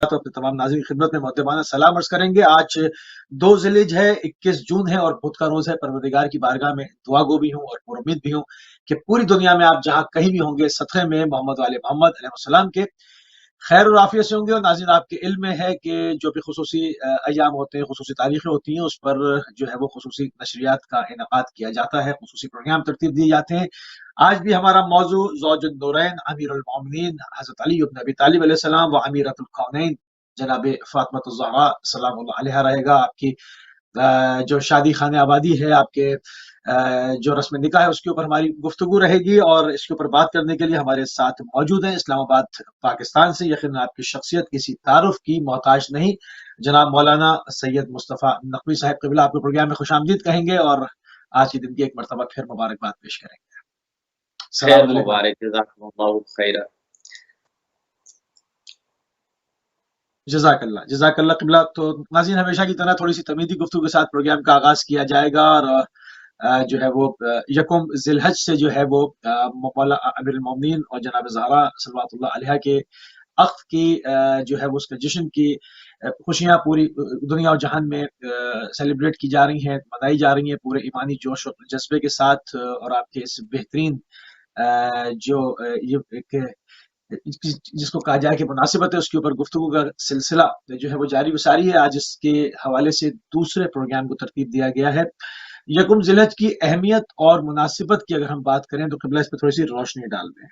تو اپنے تمام ناظرین کی خدمت میں مؤدبانہ سلام عرض کریں گے۔ آج 2 ذوالحج ہے، 21 جون ہے اور بدھ کا روز ہے۔ پروردگار کی بارگاہ میں دعا گو بھی ہوں اور پر امید بھی ہوں کہ پوری دنیا میں آپ جہاں کہیں بھی ہوں گے صدقے میں محمد و آل محمد علیہ السلام کے خیر اور عافیت سے ہوں گے۔ اور ناظرین، آپ کے علم میں ہے کہ جو بھی خصوصی ایام ہوتے ہیں، خصوصی تاریخیں ہوتی ہیں، اس پر جو ہے وہ خصوصی نشریات کا انعقاد کیا جاتا ہے، خصوصی پروگرام ترتیب دیے جاتے ہیں۔ آج بھی ہمارا موضوع زوج النورین امیر المومنین حضرت علی بن ابی طالب علیہ السلام و امیرۃ الکونین جناب فاطمۃ الزہرا سلام اللہ علیہا رہے گا۔ آپ کی جو شادی خانہ آبادی ہے، آپ کے جو رسم نکاح ہے، اس کے اوپر ہماری گفتگو رہے گی۔ اور اس کے اوپر بات کرنے کے لیے ہمارے ساتھ موجود ہیں اسلام آباد پاکستان سے، یقیناً آپ کی شخصیت کسی تعارف کی محتاج نہیں، جناب مولانا سید مصطفیٰ نقوی صاحب قبلہ آپ کو پروگرام میں خوش آمدید کہیں گے اور آج کے دن کی ایک مرتبہ پھر مبارکباد پیش کریں گے۔ خیر مبارک، جزاکم اللہ خیر۔ جزاک اللہ قبلہ۔ تو ناظرین، ہمیشہ کی طرح تھوڑی سی تمیدی گفتگو کے ساتھ پروگرام کا آغاز کیا جائے گا، اور جو ہے وہ یکم ذی الحج سے جو ہے وہ مولا امیر المومنین اور جناب زہرا صلوات اللہ علیہا کے عقد کی جو ہے وہ اس کے جشن کی خوشیاں پوری دنیا اور جہان میں سیلیبریٹ کی جا رہی ہیں، منائی جا رہی ہیں پورے ایمانی جوش و جذبے کے ساتھ۔ اور آپ کے اس بہترین جو یہ ایک جس کو کہا جائے کہ مناسبت ہے، اس کے اوپر گفتگو کا سلسلہ جو ہے وہ جاری و ساری ہے۔ آج اس کے حوالے سے دوسرے پروگرام کو ترتیب دیا گیا ہے۔ یکم ذی الحج کی اہمیت اور مناسبت کی اگر ہم بات کریں تو قبلہ اس پہ تھوڑی سی روشنی ڈال دیں۔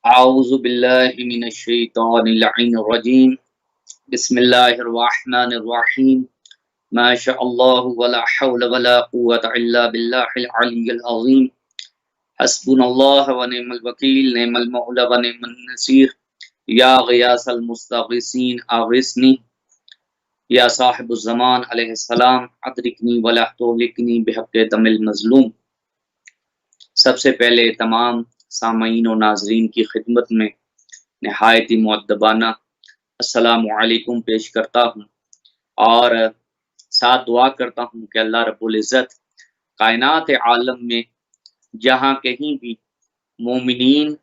اعوذ باللہ من الشیطان اللعین الرجیم، بسم اللہ الرحمن الرحیم، ما شاء اللہ ولا حول ولا قوة الا باللہ العلی العظیم، حسبنا اللہ ونعم الوکیل، نعم المولا ونعم النصیر، یا غیاث المستغیثین اغثنی، یا صاحب الزمان علیہ السلام ادرکنی ولا تہلکنی بحق دم المظلوم۔ سب سے پہلے تمام سامعین و ناظرین کی خدمت میں نہایت ہی مؤدبانہ السلام علیکم پیش کرتا ہوں، اور ساتھ دعا کرتا ہوں کہ اللہ رب العزت کائنات عالم میں جہاں کہیں بھی مومنین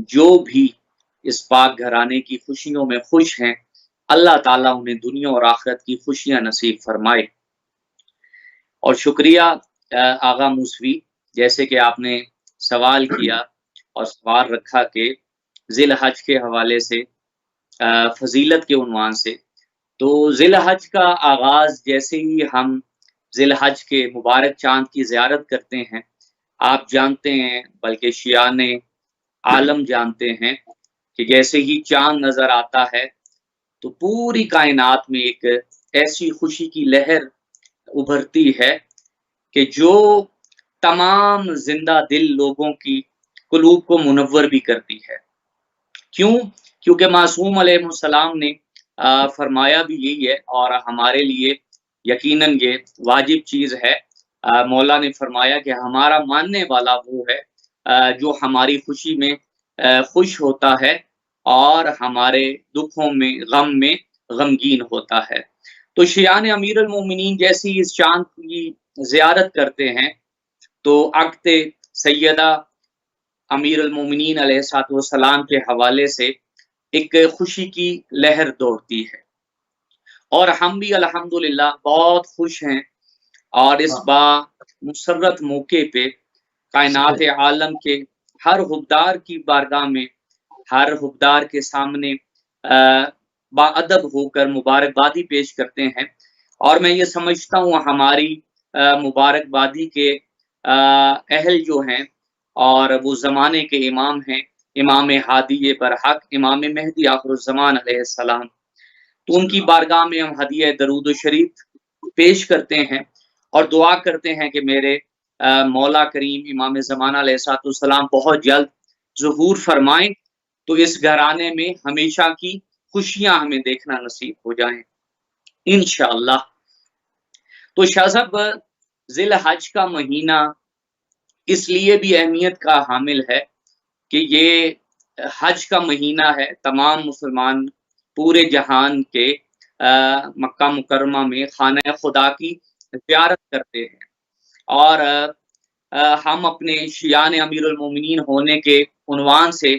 جو بھی اس پاک گھرانے کی خوشیوں میں خوش ہیں، اللہ تعالیٰ انہیں دنیا اور آخرت کی خوشیاں نصیب فرمائے۔ اور شکریہ آغا موسوی، جیسے کہ آپ نے سوال کیا اور سوال رکھا کہ ذی الحج کے حوالے سے فضیلت کے عنوان سے، تو ذی الحج کا آغاز جیسے ہی ہم ذی الحج کے مبارک چاند کی زیارت کرتے ہیں، آپ جانتے ہیں بلکہ شیعان عالم جانتے ہیں کہ جیسے ہی چاند نظر آتا ہے تو پوری کائنات میں ایک ایسی خوشی کی لہر ابھرتی ہے کہ جو تمام زندہ دل لوگوں کی قلوب کو منور بھی کرتی ہے۔ کیوں؟ کیونکہ معصوم علیہ السلام نے فرمایا بھی یہی ہے، اور ہمارے لیے یقیناً یہ واجب چیز ہے۔ مولا نے فرمایا کہ ہمارا ماننے والا وہ ہے جو ہماری خوشی میں خوش ہوتا ہے اور ہمارے دکھوں میں غمگین ہوتا ہے۔ تو شیعان امیر المومنین جیسی اس چاند کی زیارت کرتے ہیں تو عقد سیدہ امیر المومنین علیہ السلام کے حوالے سے ایک خوشی کی لہر دوڑتی ہے، اور ہم بھی الحمدللہ بہت خوش ہیں۔ اور اس با مسرت موقع پہ کائنات عالم کے ہر حقدار کی بارگاہ میں، ہر حقدار کے سامنے با ادب ہو کر مبارکبادی پیش کرتے ہیں۔ اور میں یہ سمجھتا ہوں ہماری مبارکبادی کے اہل جو ہیں اور وہ زمانے کے امام ہیں، امام ہادی برحق، امام مہدی آخر الزمان علیہ السلام، تو ان کی بارگاہ میں ہم ہدیہ درود و شریف پیش کرتے ہیں اور دعا کرتے ہیں کہ میرے مولا کریم امام زمانہ علیہ السلام بہت جلد ظہور فرمائیں تو اس گھرانے میں ہمیشہ کی خوشیاں ہمیں دیکھنا نصیب ہو جائیں انشاءاللہ۔ تو شاہ صاحب، ذی الحج کا مہینہ اس لیے بھی اہمیت کا حامل ہے کہ یہ حج کا مہینہ ہے۔ تمام مسلمان پورے جہان کے مکہ مکرمہ میں خانہ خدا کی زیارت کرتے ہیں، اور ہم اپنے شیعان امیر المومنین ہونے کے عنوان سے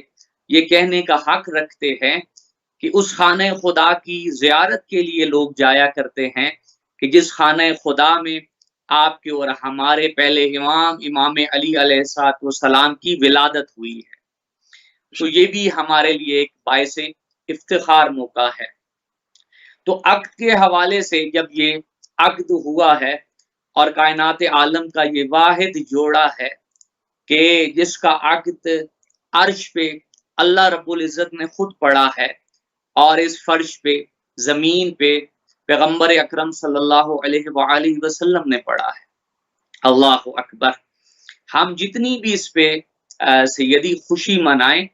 یہ کہنے کا حق رکھتے ہیں کہ اس خانہ خدا کی زیارت کے لیے لوگ جایا کرتے ہیں کہ جس خانہ خدا میں آپ کے اور ہمارے پہلے امام علی علیہ السلام کی ولادت ہوئی ہے. تو یہ بھی ہمارے لیے ایک باعث افتخار موقع ہے. تو عقد کے حوالے سے جب یہ عقد ہوا ہے اور کائنات عالم کا یہ واحد جوڑا ہے کہ جس کا عقد عرش پہ اللہ رب العزت نے خود پڑھا ہے اور اس فرش پہ زمین پہ پیغمبر اکرم صلی اللہ علیہ وآلہ وسلم نے پڑھا ہے. اللہ اکبر. ہم جتنی بھی اس پہ سیدی خوشی منائیں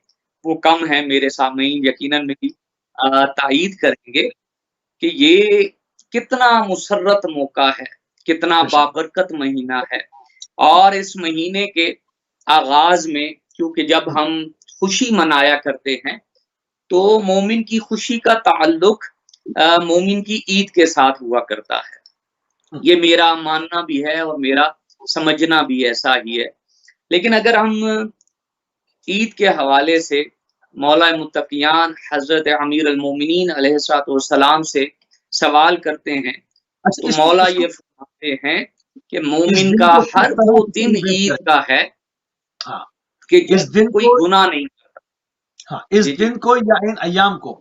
وہ کم ہے. میرے سامعین یقیناً میری تائید کریں گے کہ یہ کتنا مسرت موقع ہے، کتنا بابرکت مہینہ ہے. اور اس مہینے کے آغاز میں کیونکہ جب ہم خوشی منایا کرتے ہیں تو مومن کی خوشی کا تعلق مومن کی عید کے ساتھ ہوا کرتا ہے. یہ میرا ماننا بھی ہے اور میرا سمجھنا بھی ایسا ہی ہے. لیکن اگر ہم عید کے حوالے سے مولا متقیان حضرت امیر المومنین علیہ السلام سے سوال کرتے ہیں تو مولا یہ فرماتے ہیں کہ مومن کا ہر وہ دن عید کا ہے کہ جس دن کوئی گناہ نہیں کرتا. اس دن کو یا ان ایام کو،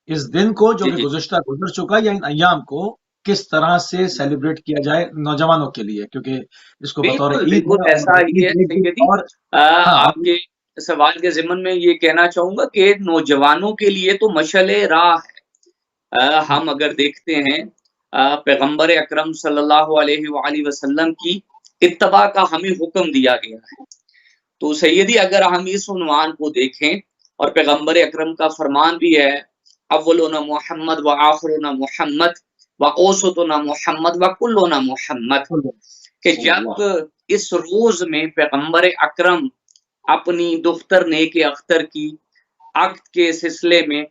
اس دن کو جو کہ گزشتہ گزر چکا یا ان ایام کو کس طرح سے سیلیبریٹ کیا جائے نوجوانوں کے لیے، کیونکہ اس کو بطور عید ایسا ہی ہے سیدی. آپ کے سوال کے ضمن میں یہ کہنا چاہوں گا کہ نوجوانوں کے لیے تو مشعل راہ ہے. ہم اگر دیکھتے ہیں پیغمبر اکرم صلی اللہ علیہ وآلہ وسلم کی اتباع کا ہمیں حکم دیا گیا ہے. تو سیدی اگر ہم اس عنوان کو دیکھیں اور پیغمبر اکرم کا فرمان بھی ہے اولنا محمد و آخرنا محمد و اوسطنا محمد و کلنا محمد، کہ جب اس روز میں پیغمبر اکرم اپنی دختر نیک اختر کی عقد کے سلسلے میں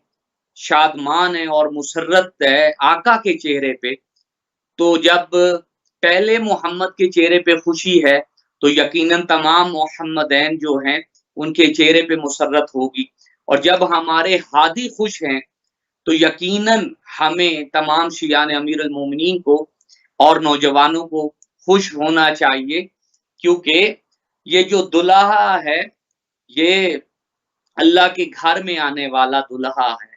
شادمان ہے اور مسرت ہے آقا کے چہرے پہ، تو جب پہلے محمد کے چہرے پہ خوشی ہے تو یقیناً تمام محمدین جو ہیں ان کے چہرے پہ مسرت ہوگی. اور جب ہمارے ہادی خوش ہیں تو یقیناً ہمیں تمام شیعان امیر المومنین کو اور نوجوانوں کو خوش ہونا چاہیے، کیونکہ یہ جو دلہا ہے یہ اللہ کے گھر میں آنے والا دلہا ہے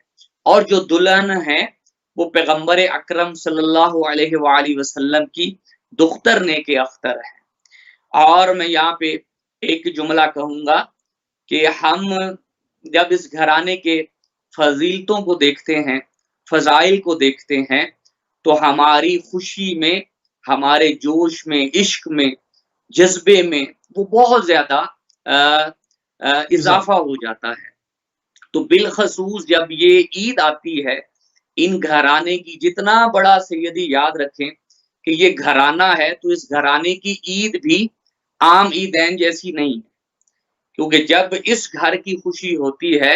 اور جو دلہن ہے وہ پیغمبر اکرم صلی اللہ علیہ وآلہ وسلم کی دختر نیک اختر ہے. اور میں یہاں پہ ایک جملہ کہوں گا کہ ہم جب اس گھرانے کے فضیلتوں کو دیکھتے ہیں، فضائل کو دیکھتے ہیں، تو ہماری خوشی میں، ہمارے جوش میں، عشق میں، جذبے میں وہ بہت زیادہ اضافہ ہو جاتا ہے. تو بالخصوص جب یہ عید آتی ہے ان گھرانے کی، جتنا بڑا سیدی یاد رکھیں کہ یہ گھرانہ ہے تو اس گھرانے کی عید بھی عام عیدین جیسی نہیں ہے، کیونکہ جب اس گھر کی خوشی ہوتی ہے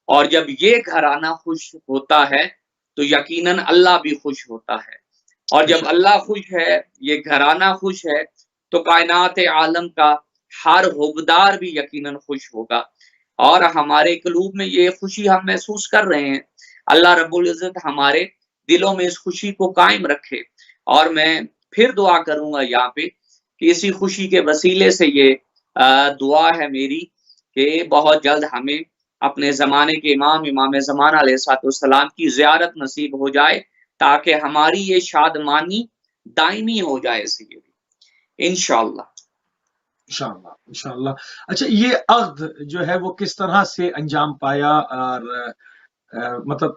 اور جب یہ گھرانہ خوش ہوتا ہے تو یقیناً اللہ بھی خوش ہوتا ہے. اور جب اللہ خوش ہے، یہ گھرانہ خوش ہے، تو کائنات عالم کا ہر حبدار بھی یقیناً خوش ہوگا. اور ہمارے قلوب میں یہ خوشی ہم محسوس کر رہے ہیں. اللہ رب العزت ہمارے دلوں میں اس خوشی کو قائم رکھے. اور میں پھر دعا کروں گا یہاں پہ کہ اسی خوشی کے وسیلے سے یہ دعا ہے میری کہ بہت جلد ہمیں اپنے زمانے کے امام زمانہ علیہ السلام کی زیارت نصیب ہو جائے تاکہ ہماری یہ شادمانی دائمی ہو جائے انشاءاللہ. انشاءاللہ. اچھا، یہ عقد جو ہے وہ کس طرح سے انجام پایا، اور مطلب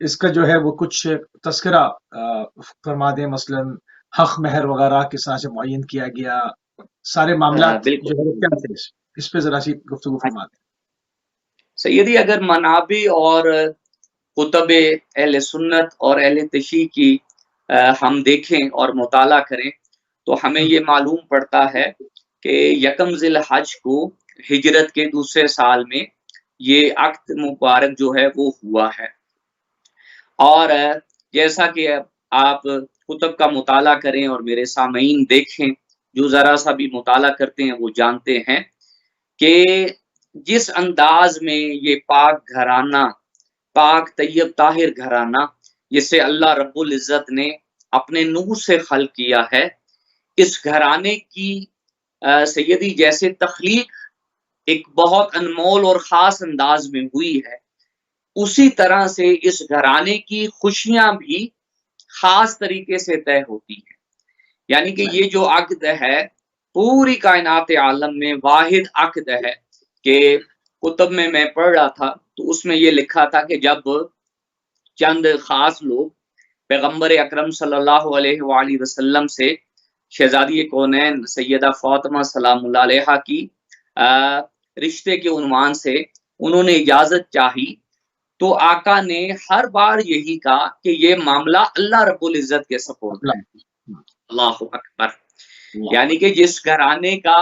اس کا جو ہے وہ کچھ تذکرہ فرما دیں، مثلا حق مہر وغیرہ کس طرح سے معین کیا گیا، سارے معاملات جو ہے کیا تھے، اس پہ ذرا سی گفتگو فرما دیں. سیدی اگر منابع اور کتب اہل سنت اور اہل تشیع کی ہم دیکھیں اور مطالعہ کریں تو ہمیں یہ معلوم پڑتا ہے کہ یکم ذی الحج کو ہجرت کے دوسرے سال میں یہ عقد مبارک جو ہے وہ ہوا ہے. اور جیسا کہ آپ کتب کا مطالعہ کریں اور میرے سامعین دیکھیں، جو ذرا سا بھی مطالعہ کرتے ہیں وہ جانتے ہیں کہ جس انداز میں یہ پاک گھرانہ پاک طیب طاہر گھرانہ جسے اللہ رب العزت نے اپنے نور سے خلق کیا ہے، اس گھرانے کی سیدی جیسے تخلیق ایک بہت انمول اور خاص انداز میں ہوئی ہے، اسی طرح سے اس گھرانے کی خوشیاں بھی خاص طریقے سے طے ہوتی ہیں۔ یعنی کہ یہ جو عقد ہے پوری کائنات عالم میں واحد عقد ہے کہ کتب میں پڑھ رہا تھا تو اس میں یہ لکھا تھا کہ جب چند خاص لوگ پیغمبر اکرم صلی اللہ علیہ وآلہ وسلم سے شہزادی کونین سیدہ فاطمہ سلام اللہ علیہا کی رشتے کے عنوان سے انہوں نے اجازت چاہی، تو آقا نے ہر بار یہی کہا کہ یہ معاملہ اللہ رب العزت کے سپرد ہے۔ اللہ اکبر۔ یعنی کہ جس گھرانے کا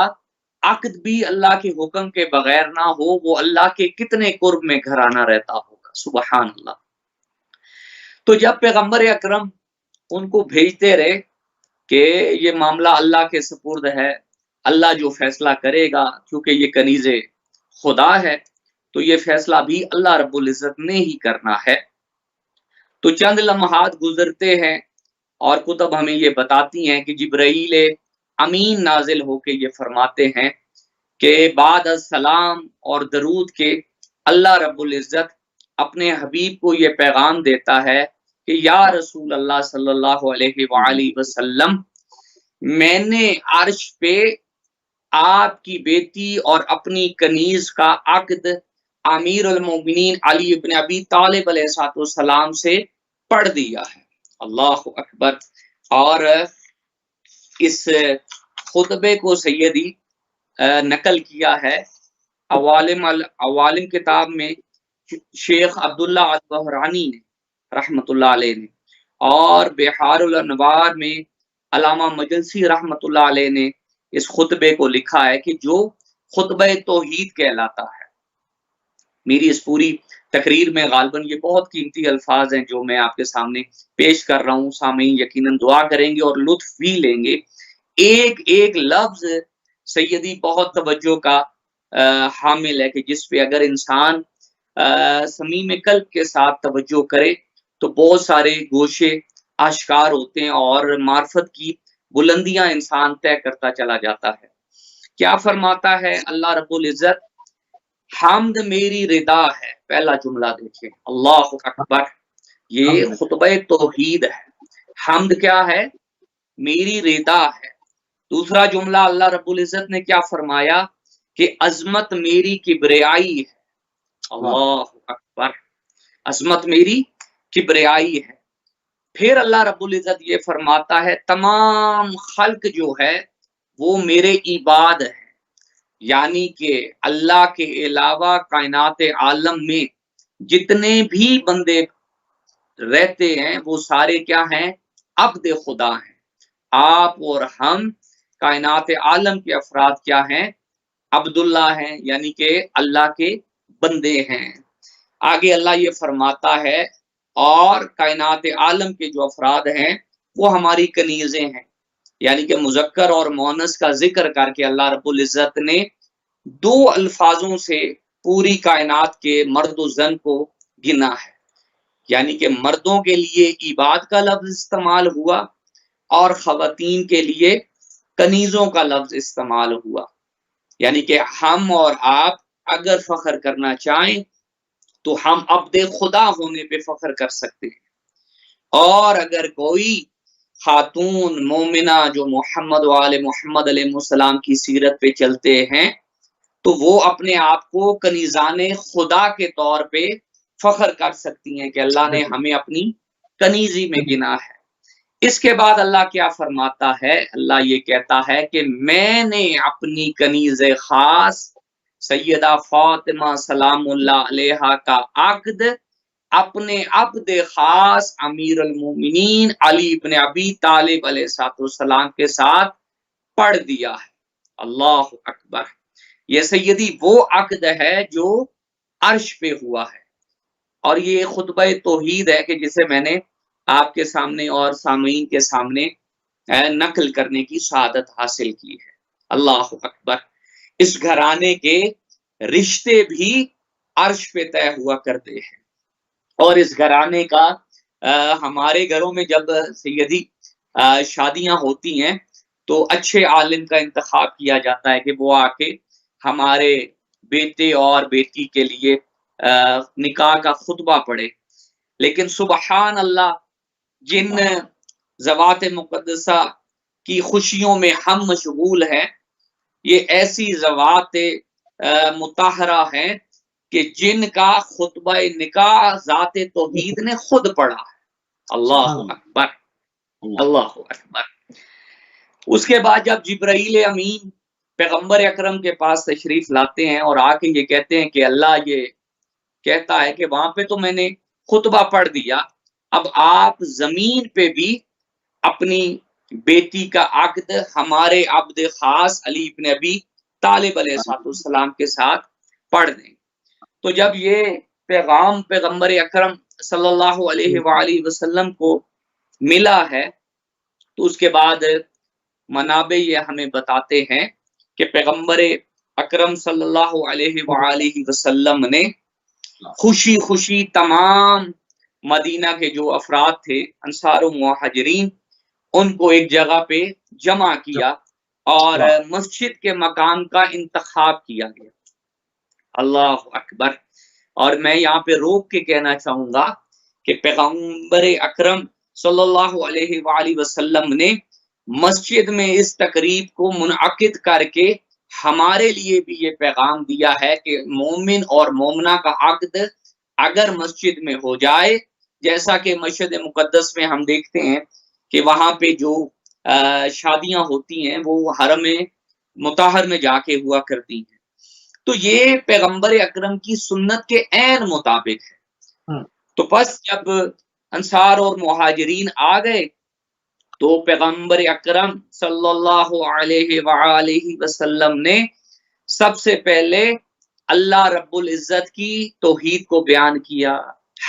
عقد بھی اللہ کے حکم کے بغیر نہ ہو، وہ اللہ کے کتنے قرب میں گھرانہ رہتا ہوگا، سبحان اللہ۔ تو جب پیغمبر اکرم ان کو بھیجتے رہے کہ یہ معاملہ اللہ کے سپرد ہے، اللہ جو فیصلہ کرے گا، کیونکہ یہ کنیز خدا ہے تو یہ فیصلہ بھی اللہ رب العزت نے ہی کرنا ہے۔ تو چند لمحات گزرتے ہیں اور کتب ہمیں یہ بتاتی ہیں کہ جبرائیل امین نازل ہو کے یہ فرماتے ہیں کہ بعد السلام اور درود کے اللہ رب العزت اپنے حبیب کو یہ پیغام دیتا ہے کہ یا رسول اللہ صلی اللہ علیہ وآلہ وسلم، میں نے عرش پہ آپ کی بیٹی اور اپنی کنیز کا عقد امیر المومنین علی ابن ابی طالب علیہ السلام سے پڑھ دیا ہے۔ اللہ اکبر۔ اور اس خطبے کو سیدی نقل کیا ہے عوالم کتاب میں شیخ عبداللہ البحرانی نے رحمت اللہ علیہ نے، اور بحار الانوار میں علامہ مجلسی رحمت اللہ علیہ نے اس خطبے کو لکھا ہے کہ جو خطبہ توحید کہلاتا ہے۔ میری اس پوری تقریر میں غالباً یہ بہت قیمتی الفاظ ہیں جو میں آپ کے سامنے پیش کر رہا ہوں، سامعین یقیناً دعا کریں گے اور لطف بھی لیں گے۔ ایک ایک لفظ سیدی بہت توجہ کا حامل ہے کہ جس پہ اگر انسان صمیم قلب کے ساتھ توجہ کرے تو بہت سارے گوشے آشکار ہوتے ہیں اور معرفت کی بلندیاں انسان طے کرتا چلا جاتا ہے۔ کیا فرماتا ہے اللہ رب العزت؟ حمد میری رضا ہے، پہلا جملہ دیکھیں، اللہ اکبر۔ یہ خطبہ توحید ہے۔ حمد کیا ہے؟ میری رضا ہے۔ دوسرا جملہ اللہ رب العزت نے کیا فرمایا کہ عظمت میری کبریائی ہے، اللہ اکبر، عظمت میری کبریائی ہے۔ پھر اللہ رب العزت یہ فرماتا ہے تمام خلق جو ہے وہ میرے عباد ہے، یعنی کہ اللہ کے علاوہ کائنات عالم میں جتنے بھی بندے رہتے ہیں وہ سارے کیا ہیں؟ عبد خدا ہیں۔ آپ اور ہم کائنات عالم کے افراد کیا ہیں؟ عبداللہ ہیں، یعنی کہ اللہ کے بندے ہیں۔ آگے اللہ یہ فرماتا ہے اور کائنات عالم کے جو افراد ہیں وہ ہماری کنیزیں ہیں، یعنی کہ مذکر اور مؤنث کا ذکر کر کے اللہ رب العزت نے دو الفاظوں سے پوری کائنات کے مرد و زن کو گنا ہے، یعنی کہ مردوں کے لیے عباد کا لفظ استعمال ہوا اور خواتین کے لیے کنیزوں کا لفظ استعمال ہوا۔ یعنی کہ ہم اور آپ اگر فخر کرنا چاہیں تو ہم عبد خدا ہونے پہ فخر کر سکتے ہیں، اور اگر کوئی خاتون مومنہ جو محمد و آل محمد علیہ السلام کی سیرت پہ چلتے ہیں تو وہ اپنے آپ کو کنیزان خدا کے طور پہ فخر کر سکتی ہیں کہ اللہ نے ہمیں اپنی کنیزی میں گنا ہے۔ اس کے بعد اللہ کیا فرماتا ہے؟ اللہ یہ کہتا ہے کہ میں نے اپنی کنیز خاص سیدہ فاطمہ سلام اللہ علیہا کا عقد اپنے عبد خاص امیر المومنین علی ابن ابی طالب علیہ السلام کے ساتھ پڑھ دیا ہے۔ اللہ اکبر۔ یہ سیدی وہ عقد ہے جو عرش پہ ہوا ہے، اور یہ خطبہ توحید ہے کہ جسے میں نے آپ کے سامنے اور سامعین کے سامنے نقل کرنے کی سعادت حاصل کی ہے۔ اللہ اکبر۔ اس گھرانے کے رشتے بھی عرش پہ طے ہوا کرتے ہیں، اور اس گھرانے کا ہمارے گھروں میں جب سیدی شادیاں ہوتی ہیں تو اچھے عالم کا انتخاب کیا جاتا ہے کہ وہ آ کے ہمارے بیٹے اور بیٹی کے لیے نکاح کا خطبہ پڑھے. لیکن سبحان اللہ، جن ذوات مقدسہ کی خوشیوں میں ہم مشغول ہیں، یہ ایسی ذوات مطہرہ ہیں کہ جن کا خطبہ نکاح ذات توحید نے خود پڑھا ہے. اللہ اکبر، اللہ اکبر. اس کے بعد جب جبرائیل امین پیغمبر اکرم کے پاس تشریف لاتے ہیں اور آ کے یہ کہتے ہیں کہ اللہ یہ کہتا ہے کہ وہاں پہ تو میں نے خطبہ پڑھ دیا، اب آپ زمین پہ بھی اپنی بیٹی کا عقد ہمارے عبد خاص علی ابن ابی طالب علیہ السلام کے ساتھ پڑھ دیں. تو جب یہ پیغام پیغمبر اکرم صلی اللہ علیہ وآلہ وسلم کو ملا ہے تو اس کے بعد منابع یہ ہمیں بتاتے ہیں کہ پیغمبر اکرم صلی اللہ علیہ وآلہ وسلم نے خوشی خوشی تمام مدینہ کے جو افراد تھے انصار و مہاجرین ان کو ایک جگہ پہ جمع کیا اور مسجد کے مکان کا انتخاب کیا گیا. اللہ اکبر. اور میں یہاں پہ روک کے کہنا چاہوں گا کہ پیغمبر اکرم صلی اللہ علیہ وآلہ وسلم نے مسجد میں اس تقریب کو منعقد کر کے ہمارے لیے بھی یہ پیغام دیا ہے کہ مومن اور مومنہ کا عقد اگر مسجد میں ہو جائے، جیسا کہ مشہد مقدس میں ہم دیکھتے ہیں کہ وہاں پہ جو شادیاں ہوتی ہیں وہ حرم مطہر میں جا کے ہوا کرتی ہیں، تو یہ پیغمبر اکرم کی سنت کے عین مطابق ہے. تو بس جب انصار اور مہاجرین آ گئے تو پیغمبر اکرم صلی اللہ علیہ وآلہ وسلم نے سب سے پہلے اللہ رب العزت کی توحید کو بیان کیا،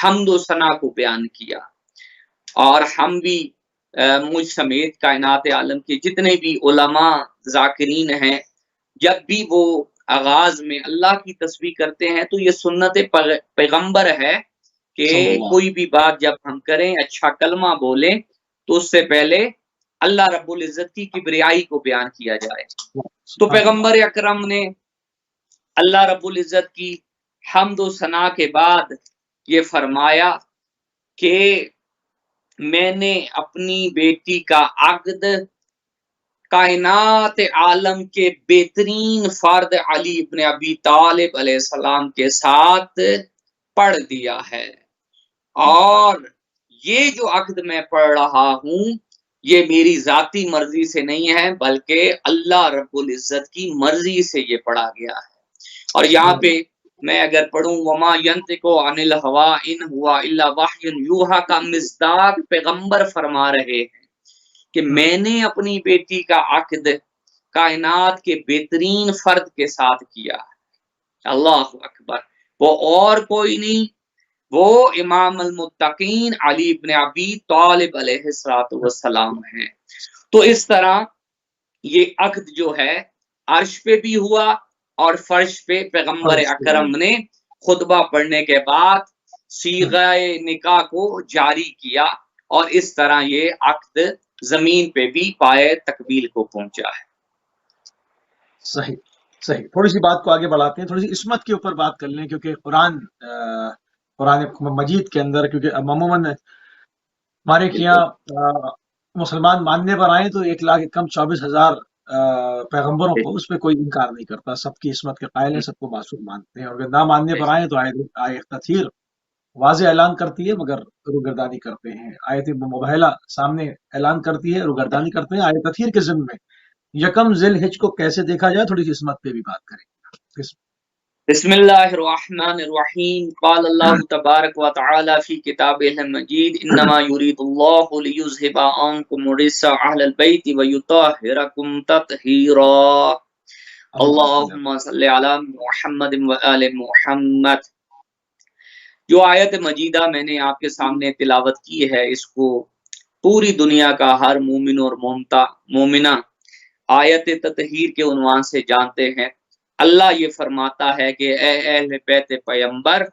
حمد و ثنا کو بیان کیا. اور ہم بھی مجھ سمیت کائنات عالم کے جتنے بھی علماء ذاکرین ہیں، جب بھی وہ آغاز میں اللہ کی تسبیح کرتے ہیں تو یہ سنت پیغمبر ہے کہ کوئی بھی بات جب ہم کریں، اچھا کلمہ بولیں تو اس سے پہلے اللہ رب العزت کی کبریائی کو بیان کیا جائے. تو پیغمبر اکرم نے اللہ رب العزت کی حمد و ثنا کے بعد یہ فرمایا کہ میں نے اپنی بیٹی کا عقد کائنات عالم کے بہترین فرد علی ابن ابی طالب علیہ السلام کے ساتھ پڑھ دیا ہے، اور یہ جو عقد میں پڑھ رہا ہوں یہ میری ذاتی مرضی سے نہیں ہے بلکہ اللہ رب العزت کی مرضی سے یہ پڑھا گیا ہے. اور یہاں پہ میں اگر پڑھوں وما ینطق عن الہوی ان ہوا الا وحی یوحی کا مصداق پیغمبر فرما رہے ہیں کہ میں نے اپنی بیٹی کا عقد کائنات کے بہترین فرد کے ساتھ کیا ہے. اللہ اکبر. وہ اور کوئی نہیں، وہ امام المتقین علی ابن ابی طالب علیہ السلام ہیں. تو اس طرح یہ عقد جو ہے عرش پہ بھی ہوا اور فرش پہ پیغمبر اکرم نے خطبہ پڑھنے کے بعد صیغہ نکاح کو جاری کیا اور اس طرح یہ عقد زمین پہ بھی پائے تکمیل کو پہنچا ہے. صحیح صحیح. تھوڑی سی بات کو آگے بڑھاتے ہیں، تھوڑی سی عصمت کے اوپر بات کر لیں، کیونکہ قرآن مجید کے اندر کیونکہ عموماً ہمارے یہاں مسلمان ماننے پر آئیں تو 1,24,000 پیغمبروں کو اس پہ کوئی انکار نہیں کرتا، سب کی عصمت کے قائل ہیں، سب کو معصوم مانتے ہیں. اور اگر نہ ماننے پر آئیں تو آیت تطہیر واضح اعلان کرتی ہے مگر روگردانی کرتے ہیں. آیت مبہلہ سامنے اعلان کرتی ہے، روگردانی کرتے ہیں. آیت تطہیر کے ضمن میں یکم ذی الحج کو کیسے دیکھا جائے، تھوڑی سی عصمت پہ بھی بات کریں. بسم اللہ الرحمن الرحیم. قال اللہ تبارک و تعالی فی کتابہ المجید انما یرید اللہ لیذھب عنکم الرجس اہل البیت ویطہرکم تطہیرا. اللہم صلی علی محمد و آل محمد. جو آیت مجیدہ میں نے آپ کے سامنے تلاوت کی ہے اس کو پوری دنیا کا ہر مومن اور مومنہ آیت تطہیر کے عنوان سے جانتے ہیں. اللہ یہ فرماتا ہے کہ اے اہل بیت پیغمبر،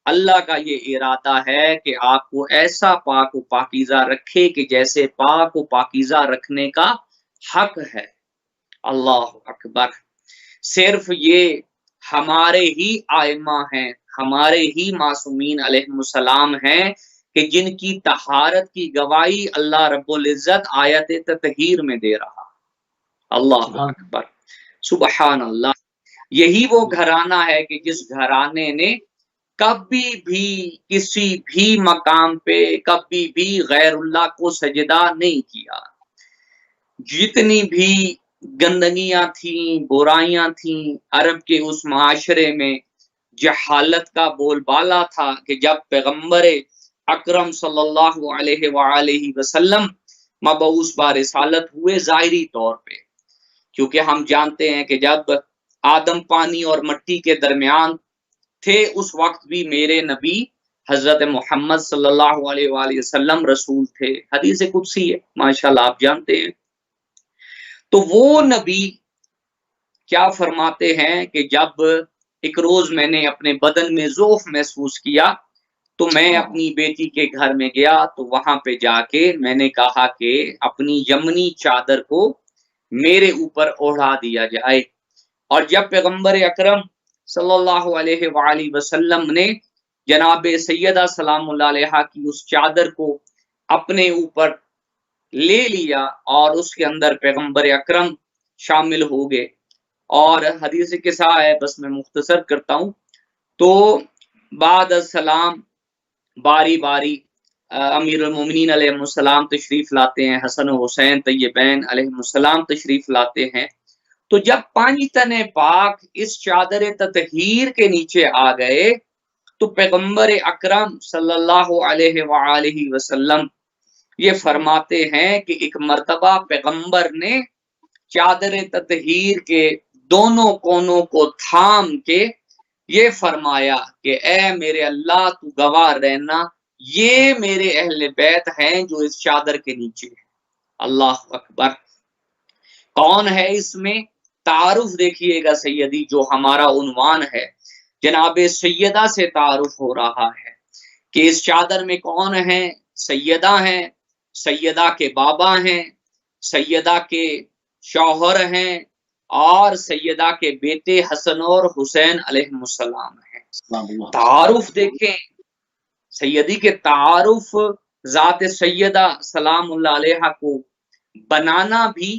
اللہ کا یہ ارادہ ہے کہ آپ کو ایسا پاک و پاکیزہ رکھے کہ جیسے پاک و پاکیزہ رکھنے کا حق ہے۔ اللہ اکبر۔ صرف یہ ہمارے ہی آئمہ ہیں، ہمارے ہی معصومین علیہ السلام ہیں کہ جن کی طہارت کی گواہی اللہ رب العزت آیت تطہیر میں دے رہا۔ اللہ اکبر، سبحان اللہ۔ یہی وہ گھرانہ ہے کہ جس گھرانے نے کبھی بھی کسی بھی مقام پہ کبھی بھی غیر اللہ کو سجدہ نہیں کیا۔ جتنی بھی گندگیاں تھیں، برائیاں تھیں، عرب کے اس معاشرے میں جہالت کا بول بالا تھا کہ جب پیغمبر اکرم صلی اللہ علیہ وآلہ وسلم مبعوث برسالت ہوئے ظاہری طور پہ، کیونکہ ہم جانتے ہیں کہ جب آدم پانی اور مٹی کے درمیان تھے اس وقت بھی میرے نبی حضرت محمد صلی اللہ علیہ وآلہ وسلم رسول تھے۔ حدیث قدسی ہے، ماشاءاللہ آپ جانتے ہیں۔ تو وہ نبی کیا فرماتے ہیں کہ جب ایک روز میں نے اپنے بدن میں ضعف محسوس کیا تو میں اپنی بیٹی کے گھر میں گیا، تو وہاں پہ جا کے میں نے کہا کہ اپنی یمنی چادر کو میرے اوپر اوڑھا دیا جائے۔ اور جب پیغمبر اکرم صلی اللہ علیہ وآلہ وسلم نے جناب سیدہ سلام اللہ علیہا کی اس چادر کو اپنے اوپر لے لیا اور اس کے اندر پیغمبر اکرم شامل ہو گئے، اور حدیث قصہ ہے، بس میں مختصر کرتا ہوں۔ تو بعد السلام باری باری امیر المومنین علیہ السلام تشریف لاتے ہیں، حسن و حسین طیبین علیہ السلام تشریف لاتے ہیں۔ تو جب 5 تن پاک اس چادر تطہیر کے نیچے آ گئے تو پیغمبر اکرم صلی اللہ علیہ وآلہ وسلم یہ فرماتے ہیں کہ ایک مرتبہ پیغمبر نے چادر تطہیر کے دونوں کونوں کو تھام کے یہ فرمایا کہ اے میرے اللہ تو گواہ رہنا، یہ میرے اہل بیت ہیں جو اس چادر کے نیچے ہیں۔ اللہ اکبر۔ کون ہے اس میں؟ تعارف دیکھیے گا سیدی، جو ہمارا عنوان ہے، جناب سیدہ سے تعارف ہو رہا ہے کہ اس چادر میں کون ہیں؟ سیدہ ہیں، سیدہ کے بابا ہیں، سیدہ کے شوہر ہیں، اور سیدہ کے بیٹے حسن اور حسین علیہ السلام ہیں۔ تعارف دیکھیں سیدی کے تعارف، ذات سیدہ سلام اللہ علیہ کو بنانا بھی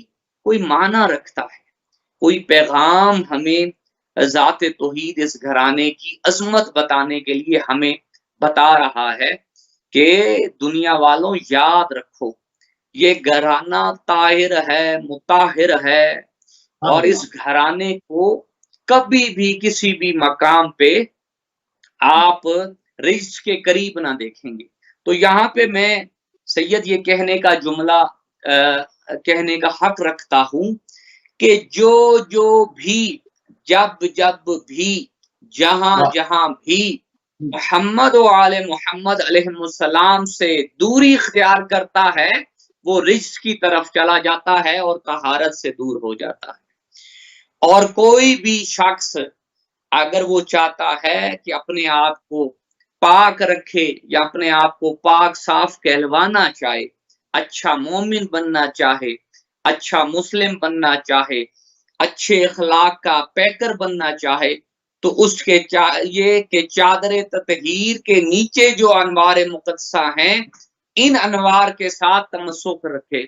کوئی معنی رکھتا ہے، کوئی پیغام ہمیں ذات توحید اس گھرانے کی عظمت بتانے کے لیے ہمیں بتا رہا ہے کہ دنیا والوں یاد رکھو یہ گھرانہ طاہر ہے، مطہر ہے، اور اس گھرانے کو کبھی بھی کسی بھی مقام پہ آپ رجس کے قریب نہ دیکھیں گے۔ تو یہاں پہ میں سید یہ کہنے کا جملہ کہنے کا حق رکھتا ہوں کہ جو بھی جب بھی جہاں جہاں بھی محمد و آل محمد علیہ السلام سے دوری اختیار کرتا ہے وہ رجس کی طرف چلا جاتا ہے اور طہارت سے دور ہو جاتا ہے۔ اور کوئی بھی شخص اگر وہ چاہتا ہے کہ اپنے آپ کو پاک رکھے یا اپنے آپ کو پاک صاف کہلوانا چاہے، اچھا مومن بننا چاہے، اچھا مسلم بننا چاہے، اچھے اخلاق کا پیکر بننا چاہے، تو اس کے چاہیے کہ چادر تطہیر کے نیچے جو انوار مقدسہ ہیں ان انوار کے ساتھ تمسک رکھے۔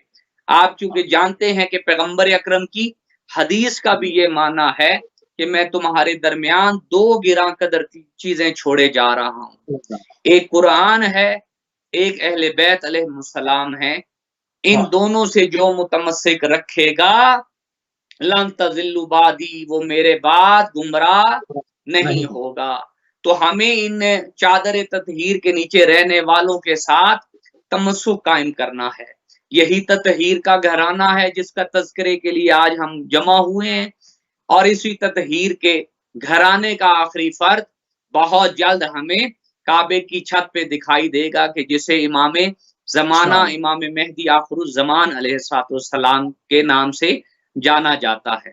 آپ چونکہ جانتے ہیں کہ پیغمبر اکرم کی حدیث کا بھی یہ معنی ہے کہ میں تمہارے درمیان 2 گراں قدر چیزیں چھوڑے جا رہا ہوں، ایک قرآن ہے، ایک اہل بیت علیہ السلام ہے، ان دونوں سے جو متمسک رکھے گا لن تضلوا بعدی، وہ میرے بعد گمراہ نہیں ہوگا۔ تو ہمیں ان چادر تطہیر کے نیچے رہنے والوں کے ساتھ تمسک قائم کرنا ہے۔ یہی تطہیر کا گھرانہ ہے جس کا تذکرے کے لیے آج ہم جمع ہوئے ہیں، اور اسی تطہیر کے گھرانے کا آخری فرد بہت جلد ہمیں کعبے کی چھت پہ دکھائی دے گا کہ جسے امام زمانہ امام مہدی آخر الزمان علیہ السلام کے نام سے جانا جاتا ہے۔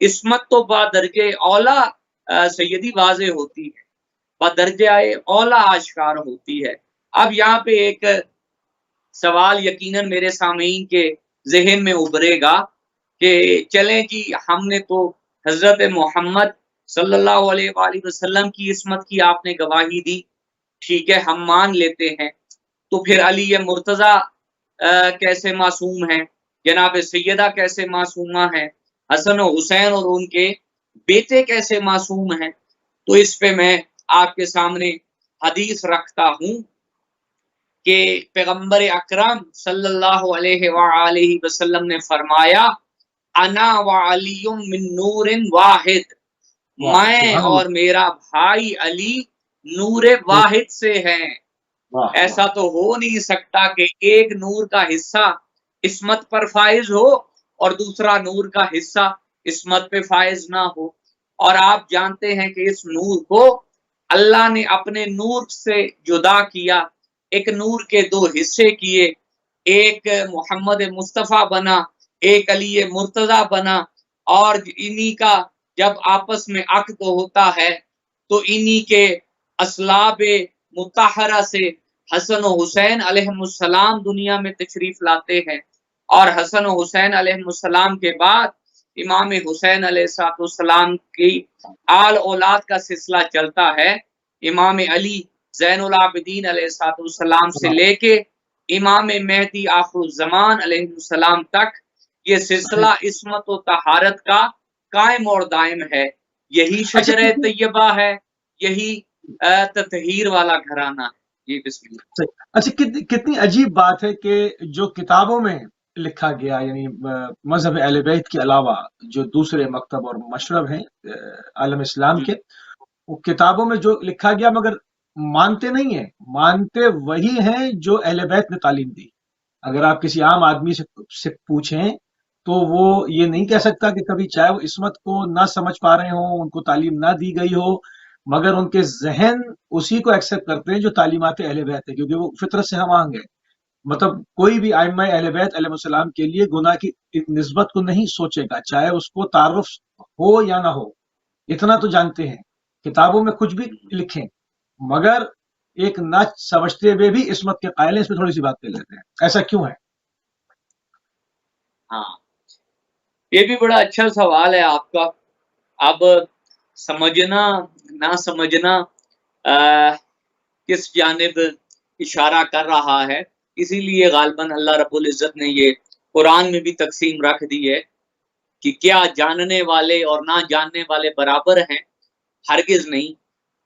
عصمت تو بدرجہ اولا سیدی واضح ہوتی ہے، بدرجہ اولا آشکار ہوتی ہے۔ اب یہاں پہ ایک سوال یقیناً میرے سامعین کے ذہن میں ابھرے گا کہ چلیں جی، ہم نے تو حضرت محمد صلی اللہ علیہ وآلہ وسلم کی عصمت کی آپ نے گواہی دی، ٹھیک ہے، ہم مان لیتے ہیں، تو پھر علی مرتضیٰ کیسے معصوم ہیں، جناب سیدہ کیسے معصومہ ہیں، حسن و حسین اور ان کے بیٹے کیسے معصوم ہیں؟ تو اس پہ میں آپ کے سامنے حدیث رکھتا ہوں کہ پیغمبر اکرم صلی اللہ علیہ وآلہ وسلم نے فرمایا انا وعلی من نور واحد، میں اور میرا بھائی علی نور واحد سے ہیں۔ ایسا تو ہو نہیں سکتا کہ ایک نور کا حصہ عصمت پر فائز ہو اور دوسرا نور کا حصہ عصمت پہ فائز نہ ہو۔ اور آپ جانتے ہیں کہ اس نور کو اللہ نے اپنے نور سے جدا کیا، ایک نور کے دو حصے کیے، ایک محمد مصطفیٰ بنا، ایک علی مرتضیٰ بنا، اور انہی کا جب آپس میں عقد ہوتا ہے تو انہی کے اسلاب مطہرہ سے حسن و حسین علیہ السلام دنیا میں تشریف لاتے ہیں، اور حسن و حسین علیہ السلام کے بعد امام حسین علیہ السلام کی آل اولاد کا سلسلہ چلتا ہے، امام علی زین العابدین علیہ السلام سے لے کے امام مہدی آخر الزمان علیہ السلام تک یہ سلسلہ عصمت و طہارت کا قائم اور دائم ہے۔ یہی شجرہ طیبہ ہے، یہی تطہیر والا گھرانہ ہے۔ جی بسم اللہ۔ اچھا، کتنی عجیب بات ہے کہ جو کتابوں میں لکھا گیا، یعنی مذہب اہل بیت کے علاوہ جو دوسرے مکتب اور مشرب ہیں عالم اسلام کے، وہ کتابوں میں جو لکھا گیا مگر مانتے نہیں ہیں، مانتے وہی ہیں جو اہل بیت نے تعلیم دی۔ اگر آپ کسی عام آدمی سے پوچھیں تو وہ یہ نہیں کہہ سکتا کہ کبھی چاہے وہ عصمت کو نہ سمجھ پا رہے ہوں، ان کو تعلیم نہ دی گئی ہو، مگر ان کے ذہن اسی کو ایکسیپٹ کرتے ہیں جو تعلیمات اہل بیت ہے، کیونکہ وہ فطرت سے ہم آہنگ ہے۔ مطلب کوئی بھی ائمہ اہل بیت علیہ السلام کے لیے گناہ کی نسبت کو نہیں سوچے گا، چاہے اس کو تعارف ہو یا نہ ہو، اتنا تو جانتے ہیں، کتابوں میں کچھ بھی لکھیں، مگر ایک نہ سمجھتے ہوئے بھی عصمت کے قائل ہیں۔ اس میں تھوڑی سی بات کر لیتے ہیں، ایسا کیوں ہے؟ ہاں، یہ بھی بڑا اچھا سوال ہے آپ کا۔ اب سمجھنا نہ سمجھنا کس جانب اشارہ کر رہا ہے، اسی لیے غالباً اللہ رب العزت نے یہ قرآن میں بھی تقسیم رکھ دی ہے کہ کیا جاننے والے اور نہ جاننے والے برابر ہیں؟ ہرگز نہیں۔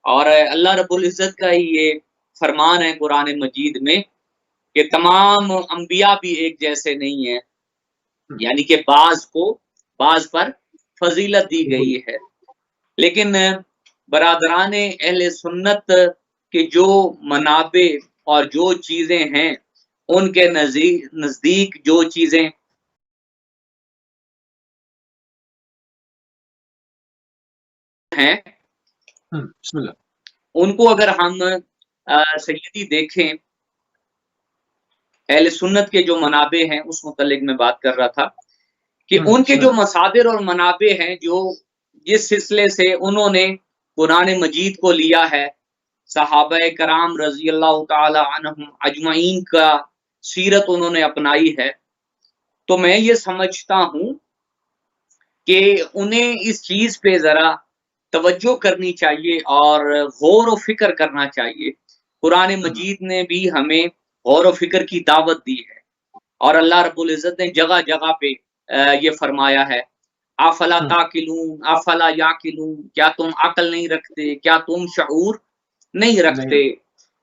اور اللہ رب العزت کا ہی یہ فرمان ہے قرآن مجید میں کہ تمام انبیاء بھی ایک جیسے نہیں ہیں، یعنی کہ بعض پر فضیلت دی گئی ہے، لیکن برادران اہل سنت کے جو منابع اور جو چیزیں ہیں، ان کے نزدیک جو چیزیں ہیں بسم اللہ، ان کو اگر ہم سیدی دیکھیں، اہل سنت کے جو منابع ہیں اس متعلق میں بات کر رہا تھا کہ ان کے جو مصادر اور منابع ہیں، جو جس سلسلے سے انہوں نے قرآن مجید کو لیا ہے، صحابہ کرام رضی اللہ تعالی عنہم اجمعین کا سیرت انہوں نے اپنائی ہے، تو میں یہ سمجھتا ہوں کہ انہیں اس چیز پہ ذرا توجہ کرنی چاہیے اور غور و فکر کرنا چاہیے۔ قرآن مجید نے بھی ہمیں غور و فکر کی دعوت دی ہے، اور اللہ رب العزت نے جگہ جگہ پہ یہ فرمایا ہے افلا تاقلون افلا یاقلون، کیا تم عقل نہیں رکھتے، کیا تم شعور نہیں رکھتے؟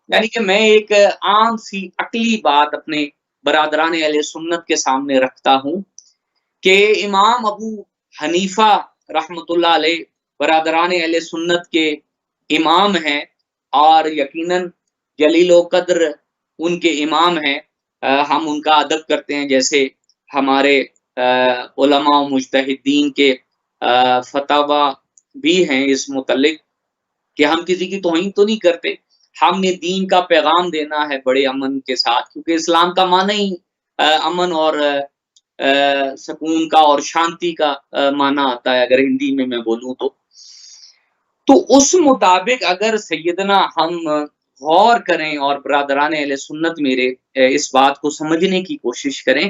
یعنی کہ میں ایک عام سی عقلی بات اپنے برادران اہل سنت کے سامنے رکھتا ہوں کہ امام ابو حنیفہ رحمۃ اللہ علیہ برادران اہل سنت کے امام ہیں، اور یقیناً جلیل و قدر ان کے امام ہیں، ہم ان کا ادب کرتے ہیں، جیسے ہمارے علماء و مجتہدین کے فتاوی بھی ہیں اس متعلق کہ ہم کسی کی توہین تو نہیں کرتے، ہم نے دین کا پیغام دینا ہے بڑے امن کے ساتھ، کیونکہ اسلام کا معنی ہی امن اور سکون کا اور شانتی کا معنی آتا ہے اگر ہندی میں بولوں تو اس مطابق اگر سیدنا ہم غور کریں اور برادران اہل سنت میرے اس بات کو سمجھنے کی کوشش کریں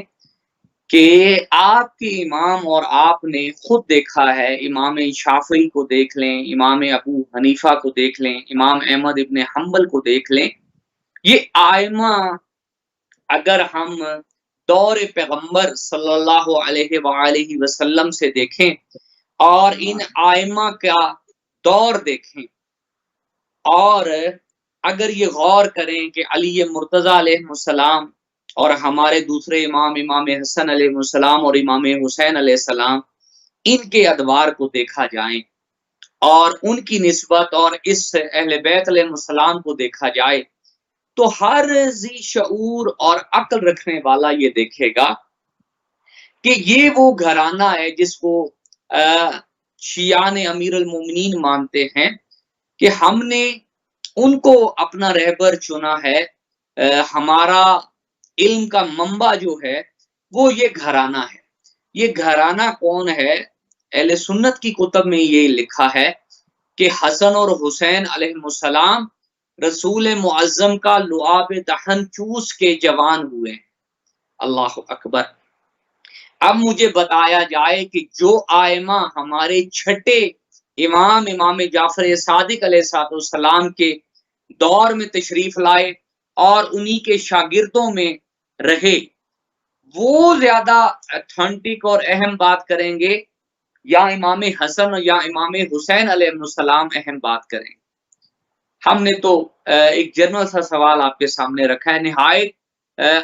کہ آپ کے امام اور آپ نے خود دیکھا ہے، امام شافعی کو دیکھ لیں، امام ابو حنیفہ کو دیکھ لیں، امام احمد ابن حنبل کو دیکھ لیں، یہ آئمہ اگر ہم دور پیغمبر صلی اللہ علیہ وآلہ وسلم سے دیکھیں اور ان آئمہ کا دور دیکھیں اور اگر یہ غور کریں کہ علی مرتضیٰ علیہ السلام اور ہمارے دوسرے امام حسن علیہ السلام اور امام حسین علیہ السلام ان کے ادوار کو دیکھا جائیں اور ان کی نسبت اور اس اہل بیت علیہ السلام کو دیکھا جائے تو ہر ذی شعور اور عقل رکھنے والا یہ دیکھے گا کہ یہ وہ گھرانہ ہے جس کو شیعان امیر المومنین مانتے ہیں کہ ہم نے ان کو اپنا رہبر چنا ہے، ہمارا علم کا منبع جو ہے وہ یہ گھرانہ ہے۔ یہ گھرانہ کون ہے؟ اہل سنت کی کتب میں یہ لکھا ہے کہ حسن اور حسین علیہ السلام رسول معظم کا لعاب دہن چوس کے جوان ہوئے۔ اللہ اکبر۔ اب مجھے بتایا جائے کہ جو آئمہ ہمارے چھٹے امام جعفر صادق علیہ السلام کے دور میں تشریف لائے اور انہی کے شاگردوں میں رہے، وہ زیادہ اتھینٹک اور اہم بات کریں گے یا امام حسن یا امام حسین علیہ السلام اہم بات کریں؟ ہم نے تو ایک جنرل سا سوال آپ کے سامنے رکھا ہے، نہایت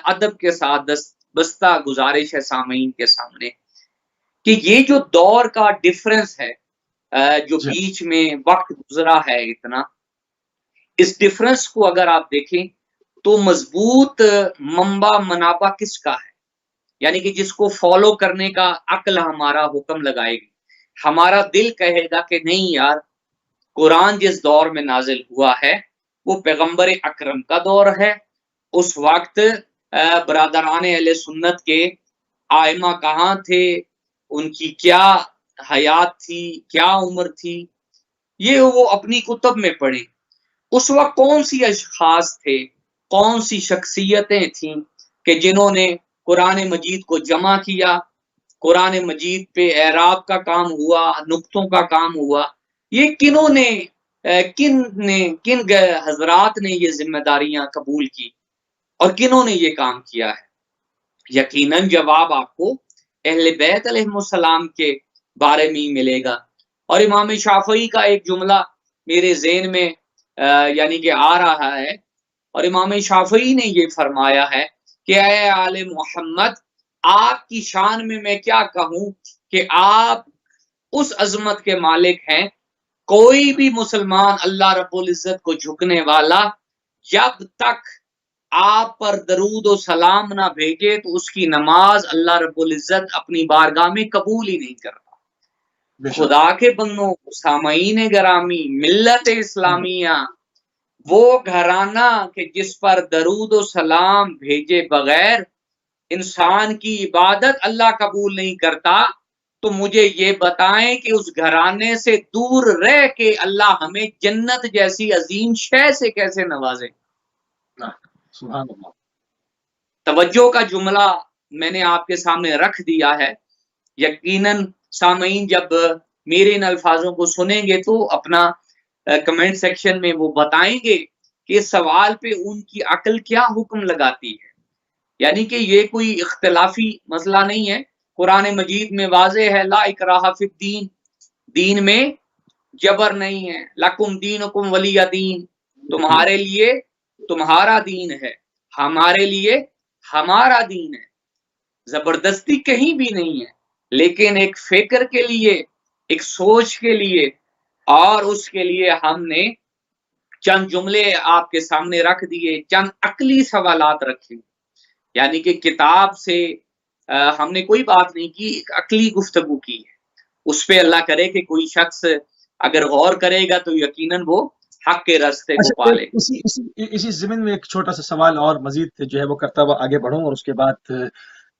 ادب کے ساتھ بستہ گزارش ہے سامعین کے سامنے کہ یہ جو دور کا ڈفرنس ہے، جو بیچ میں وقت گزرا ہے اتنا، اس ڈفرنس کو اگر آپ دیکھیں تو مضبوط منبع منابع کس کا ہے؟ یعنی کہ جس کو فالو کرنے کا عقل ہمارا حکم لگائے گی، ہمارا دل کہے گا کہ نہیں یار، قرآن جس دور میں نازل ہوا ہے وہ پیغمبر اکرم کا دور ہے، اس وقت برادران اہل سنت کے آئمہ کہاں تھے، ان کی کیا حیات تھی، کیا عمر تھی، یہ وہ اپنی کتب میں پڑھیں۔ اس وقت کون سی اشخاص تھے، کون سی شخصیتیں تھیں کہ جنہوں نے قرآن مجید کو جمع کیا، قرآن مجید پہ اعراب کا کام ہوا، نقطوں کا کام ہوا، یہ کنوں نے کن حضرات نے یہ ذمہ داریاں قبول کی اور کنوں نے یہ کام کیا ہے؟ یقیناً جواب آپ کو اہل بیت علیہ السلام کے بارے میں ہی ملے گا۔ اور امام شافعی کا ایک جملہ میرے ذہن میں یعنی کہ آ رہا ہے، اور امام شافعی نے یہ فرمایا ہے کہ اے آل محمد، آپ کی شان میں کیا کہوں کہ آپ اس عظمت کے مالک ہیں، کوئی بھی مسلمان اللہ رب العزت کو جھکنے والا جب تک آپ پر درود و سلام نہ بھیجے تو اس کی نماز اللہ رب العزت اپنی بارگاہ میں قبول ہی نہیں کرتا۔ خدا کے بندوں، سامعین گرامی، ملت اسلامیہ وہ گھرانہ کہ جس پر درود و سلام بھیجے بغیر انسان کی عبادت اللہ قبول نہیں کرتا، تو مجھے یہ بتائیں کہ اس گھرانے سے دور رہ کے اللہ ہمیں جنت جیسی عظیم شے سے کیسے نوازے؟ سبحان اللہ۔ توجہ کا جملہ میں نے آپ کے سامنے رکھ دیا ہے۔ یقیناً سامعین جب میرے ان الفاظوں کو سنیں گے تو اپنا کمنٹ سیکشن میں وہ بتائیں گے کہ اس سوال پہ ان کی عقل کیا حکم لگاتی ہے۔ یعنی کہ یہ کوئی اختلافی مسئلہ نہیں ہے، قرآن مجید میں واضح ہے، لا اکراہ فی الدین، دین میں جبر نہیں ہے، لکم دینکم ولی دین، تمہارے لیے تمہارا دین ہے، ہمارے لیے ہمارا دین ہے۔ زبردستی کہیں بھی نہیں ہے، لیکن ایک فکر کے لیے، ایک سوچ کے لیے، اور اس کے لیے ہم نے چند جملے آپ کے سامنے رکھ دیے، چند عقلی سوالات رکھے، یعنی کہ کتاب سے ہم نے کوئی بات نہیں کی، ایک عقلی گفتگو کی ہے۔ اس پہ اللہ کرے کہ کوئی شخص اگر غور کرے گا تو یقیناً وہ حق کے راستے کو پالے۔ اسی ضمن میں ایک چھوٹا سا سوال اور مزید جو ہے وہ کرتا ہوا آگے بڑھوں، اور اس کے بعد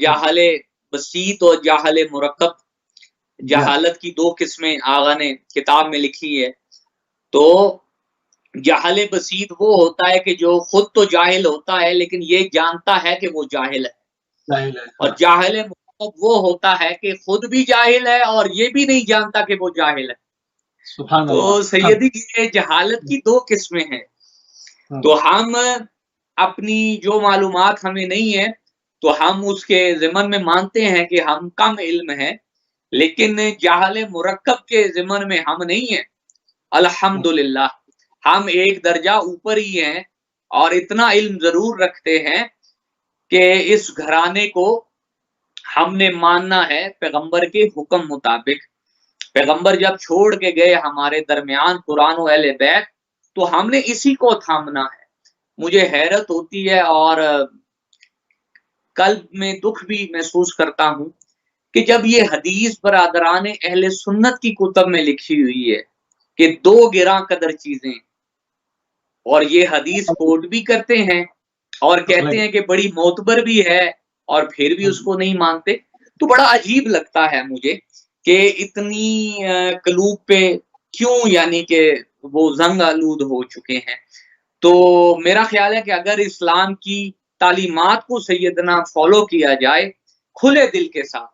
جاہل بسیط اور جاہل مرکب، جہالت کی دو قسمیں آغا نے کتاب میں لکھی ہے. تو جاہل بسیط وہ ہوتا ہے کہ جو خود تو جاہل ہوتا ہے لیکن یہ جانتا ہے کہ وہ جاہل ہے، اور جاہل مرکب وہ ہوتا ہے کہ خود بھی جاہل ہے اور یہ بھی نہیں جانتا کہ وہ جاہل ہے. تو سیدی یہ جہالت کی دو قسمیں ہیں. تو ہم اپنی جو معلومات ہمیں نہیں ہے تو ہم اس کے ضمن میں مانتے ہیں کہ ہم کم علم ہیں، لیکن جاہل مرکب کے ضمن میں ہم نہیں ہیں. الحمدللہ ہم ایک درجہ اوپر ہی ہیں اور اتنا علم ضرور رکھتے ہیں کہ اس گھرانے کو ہم نے ماننا ہے پیغمبر کے حکم مطابق. پیغمبر جب چھوڑ کے گئے ہمارے درمیان قرآن و اہل بیت تو ہم نے اسی کو تھامنا ہے. مجھے حیرت ہوتی ہے اور قلب میں دکھ بھی محسوس کرتا ہوں کہ جب یہ حدیث برادران اہل سنت کی کتب میں لکھی ہوئی ہے کہ دو گراں قدر چیزیں، اور یہ حدیث کوٹ بھی کرتے ہیں اور کہتے ہیں کہ بڑی معتبر بھی ہے اور پھر بھی اس کو نہیں مانتے، تو بڑا عجیب لگتا ہے مجھے کہ اتنی قلوب پہ کیوں یعنی کہ وہ زنگ آلود ہو چکے ہیں. تو میرا خیال ہے کہ اگر اسلام کی تعلیمات کو سیدنا فالو کیا جائے کھلے دل کے ساتھ،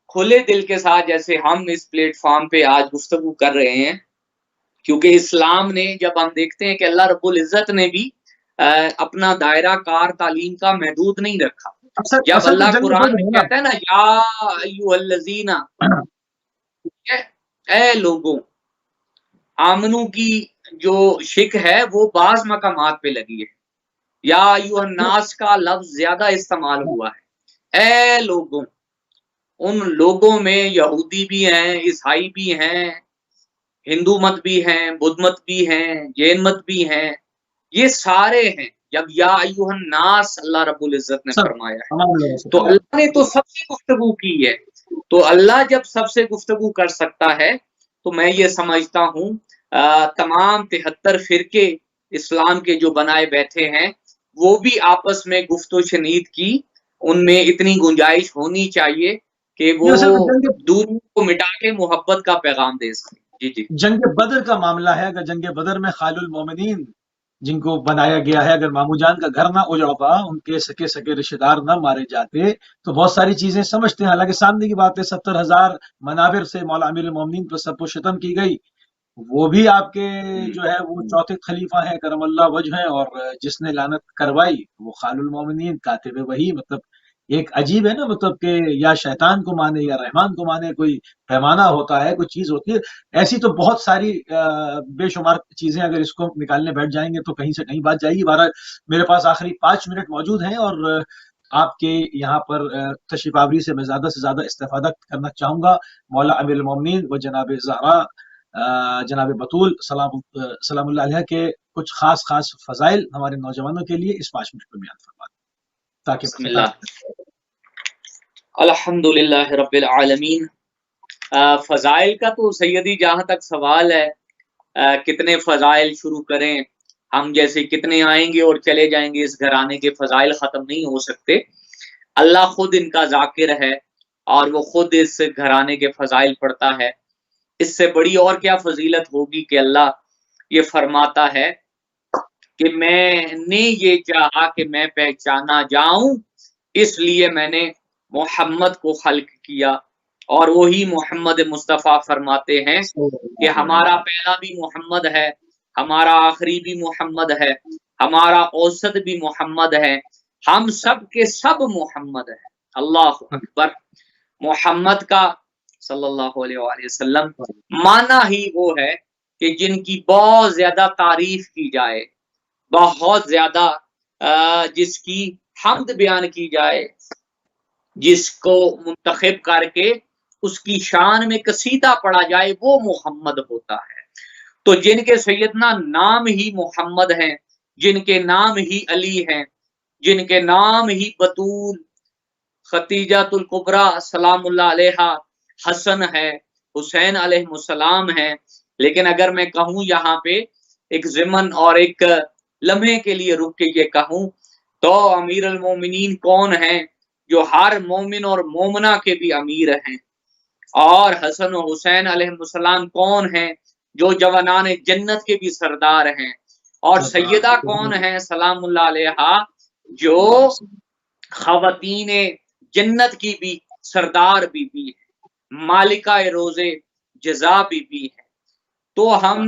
کھلے دل کے ساتھ جیسے ہم اس پلیٹ فارم پہ آج گفتگو کر رہے ہیں، کیونکہ اسلام نے جب ہم دیکھتے ہیں کہ اللہ رب العزت نے بھی اپنا دائرہ کار تعلیم کا محدود نہیں رکھا. جب اللہ قرآن میں کہتا ہے نا یا ایھا الذین، اے لوگوں، آمنو کی جو شک ہے وہ بعض مقامات پہ لگی ہے، یا ایھا الناس کا لفظ زیادہ استعمال ہوا ہے. اے لوگوں، ان لوگوں میں یہودی بھی ہیں، عیسائی بھی ہیں، ہندو مت بھی ہیں، بدھ مت بھی ہیں، جین مت بھی ہیں، یہ سارے ہیں. جب یا ایھا الناس اللہ رب العزت نے فرمایا ہے تو اللہ نے تو سب سے گفتگو کی ہے. تو اللہ جب سب سے گفتگو کر سکتا ہے تو میں یہ سمجھتا ہوں تمام 73 فرقے اسلام کے جو بنائے بیٹھے ہیں وہ بھی آپس میں گفت و شنید کی ان میں اتنی گنجائش ہونی چاہیے کہ وہ دوری کو مٹا کے محبت کا پیغام دے سکیں. جی جنگ بدر کا معاملہ ہے. اگر جنگ بدر میں خال المومنین جن کو بنایا گیا ہے، اگر مامو جان کا گھر نہ اجڑتا، ان کے سکے رشتہ دار نہ مارے جاتے تو بہت ساری چیزیں سمجھتے ہیں. حالانکہ سامنے کی بات ہے 70,000 منابر سے مولا امیر المومنین پر سب و شتم کی گئی. وہ بھی آپ کے جو ہے وہ چوتھے خلیفہ ہیں کرم اللہ وجہ ہیں، اور جس نے لعنت کروائی وہ خال المومنین کاتب وحی. مطلب ایک عجیب ہے نا، مطلب کہ یا شیطان کو مانے یا رحمان کو مانے، کوئی پیمانہ ہوتا ہے، کوئی چیز ہوتی ہے. ایسی تو بہت ساری بے شمار چیزیں، اگر اس کو نکالنے بیٹھ جائیں گے تو کہیں سے کہیں بات جائے گی. بہرحال میرے پاس آخری 5 منٹ موجود ہیں اور آپ کے یہاں پر تشریف آوری سے میں زیادہ سے زیادہ استفادہ کرنا چاہوں گا. مولا امیر المومنین و جناب زہرا جناب بطول سلام اللہ علیہ کے کچھ خاص فضائل ہمارے نوجوانوں کے لیے اس 5 منٹ میں بیان فرما دیں تاکہ بسم اللہ. الحمدللہ رب العالمین. فضائل کا تو سیدی جہاں تک سوال ہے کتنے فضائل شروع کریں، ہم جیسے کتنے آئیں گے اور چلے جائیں گے، اس گھرانے کے فضائل ختم نہیں ہو سکتے. اللہ خود ان کا ذاکر ہے اور وہ خود اس گھرانے کے فضائل پڑھتا ہے. اس سے بڑی اور کیا فضیلت ہوگی کہ اللہ یہ فرماتا ہے کہ میں نے یہ چاہا کہ میں پہچانا جاؤں، اس لیے میں نے محمد کو خلق کیا. اور وہی محمد مصطفیٰ فرماتے ہیں کہ ہمارا پہلا بھی محمد ہے، ہمارا آخری بھی محمد ہے، ہمارا اوسط بھی محمد ہے، ہم سب کے سب محمد ہیں. اللہ اکبر. محمد کا صلی اللہ علیہ وآلہ وسلم معنی ہی وہ ہے کہ جن کی بہت زیادہ تعریف کی جائے، بہت زیادہ جس کی حمد بیان کی جائے، جس کو منتخب کر کے اس کی شان میں قصیدہ پڑھا جائے، وہ محمد ہوتا ہے. تو جن کے سیدنا نام ہی محمد ہیں، جن کے نام ہی علی ہیں، جن کے نام ہی بطول، خدیجۃ الکبریٰ سلام اللہ علیہا، حسن ہے، حسین علیہ السلام ہے. لیکن اگر میں کہوں یہاں پہ ایک ضمن اور ایک لمحے کے لیے رک کے یہ کہوں تو امیر المومنین کون ہیں؟ جو ہر مومن اور مومنہ کے بھی امیر ہیں، اور حسن و حسین علیہ السلام کون ہیں؟ جو جوانان جنت کے بھی سردار ہیں، اور سیدہ کون ہیں سلام اللہ علیہا؟ جو خواتین جنت کی بھی سردار بی بی ہے، مالکہ روز جزا بی بی ہے۔ تو ہم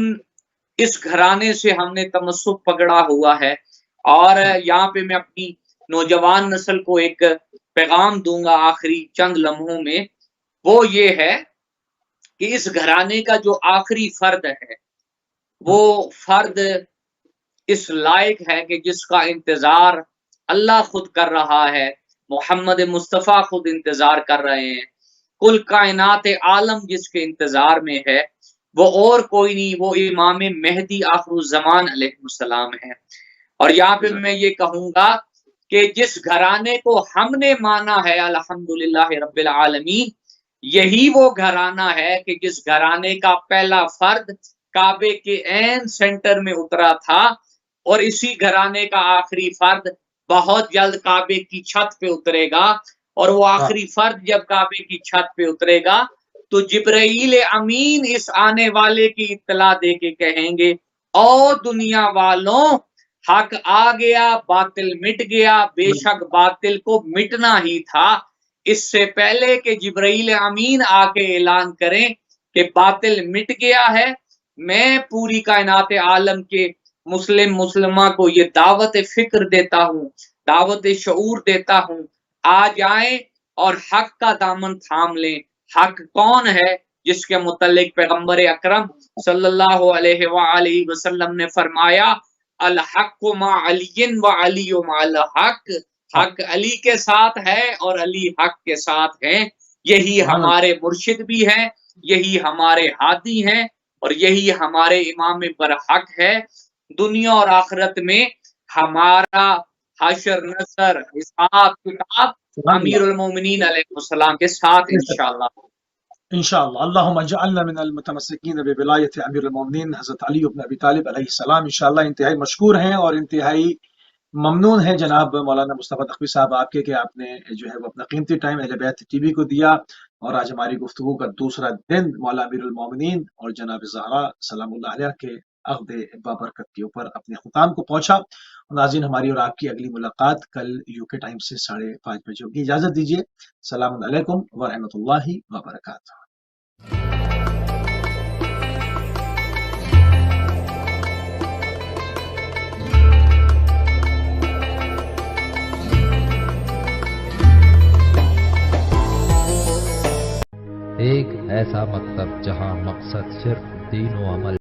اس گھرانے سے ہم نے تمسک پکڑا ہوا ہے، اور یہاں پہ میں اپنی نوجوان نسل کو ایک پیغام دوں گا آخری چند لمحوں میں، وہ یہ ہے کہ اس گھرانے کا جو آخری فرد ہے وہ فرد اس لائق ہے کہ جس کا انتظار اللہ خود کر رہا ہے، محمد مصطفیٰ خود انتظار کر رہے ہیں، کل کائنات عالم جس کے انتظار میں ہے، وہ اور کوئی نہیں، وہ امام مہدی آخر الزمان علیہ السلام ہے۔ اور یہاں پہ میں یہ کہوں گا کہ جس گھرانے کو ہم نے مانا ہے الحمدللہ رب العالمین، یہی وہ گھرانہ ہے کہ جس گھرانے کا پہلا فرد کعبے کے عین سینٹر میں اترا تھا، اور اسی گھرانے کا آخری فرد بہت جلد کعبے کی چھت پہ اترے گا، اور وہ آخری فرد جب کعبے کی چھت پہ اترے گا تو جبرائیل امین اس آنے والے کی اطلاع دے کے کہیں گے، او دنیا والوں، حق آ گیا، باطل مٹ گیا، بے شک باطل کو مٹنا ہی تھا۔ اس سے پہلے کہ جبرائیل امین آ کے اعلان کریں کہ باطل مٹ گیا ہے، میں پوری کائنات عالم کے مسلمہ کو یہ دعوت فکر دیتا ہوں، دعوت شعور دیتا ہوں، آ جائیں اور حق کا دامن تھام لیں۔ حق کون ہے؟ جس کے متعلق پیغمبر اکرم صلی اللہ علیہ وآلہ وسلم نے فرمایا، الحق مع علی و علی مع الحق، حق علی کے ساتھ ہے اور علی حق کے ساتھ ہیں۔ یہی ہمارے مرشد بھی ہیں، یہی ہمارے ہادی ہیں، اور یہی ہمارے امام برحق ہے۔ دنیا اور آخرت میں ہمارا حشر نصر حساب کتاب امیر المومنین علیہ السلام کے ساتھ انشاءاللہ۔ انشاءاللہ اللہم اجعلنا من المتمسکین بولایت امیر المومنین حضرت علی بن ابی طالب علیہ السلام۔ انشاءاللہ انتہائی مشکور ہیں اور انتہائی ممنون ہے جناب مولانا مصطفیٰ تقوی صاحب آپ کے، کہ آپ نے جو ہے وہ اپنا قیمتی ٹائم اہل بیت ٹی وی کو دیا، اور آج ہماری گفتگو کا دوسرا دن مولا امیر المومنین اور جناب زہرا سلام اللہ علیہ کے عقد بابرکت کے اوپر اپنے ختام کو پہنچا۔ ناظرین، ہماری اور آپ کی اگلی ملاقات کل UK ٹائم سے 5:30 بجے ہوگی۔ اجازت دیجیے، السلام علیکم ورحمۃ اللہ وبرکاتہ۔ ایک ایسا مکتب جہاں مقصد صرف دین و عمل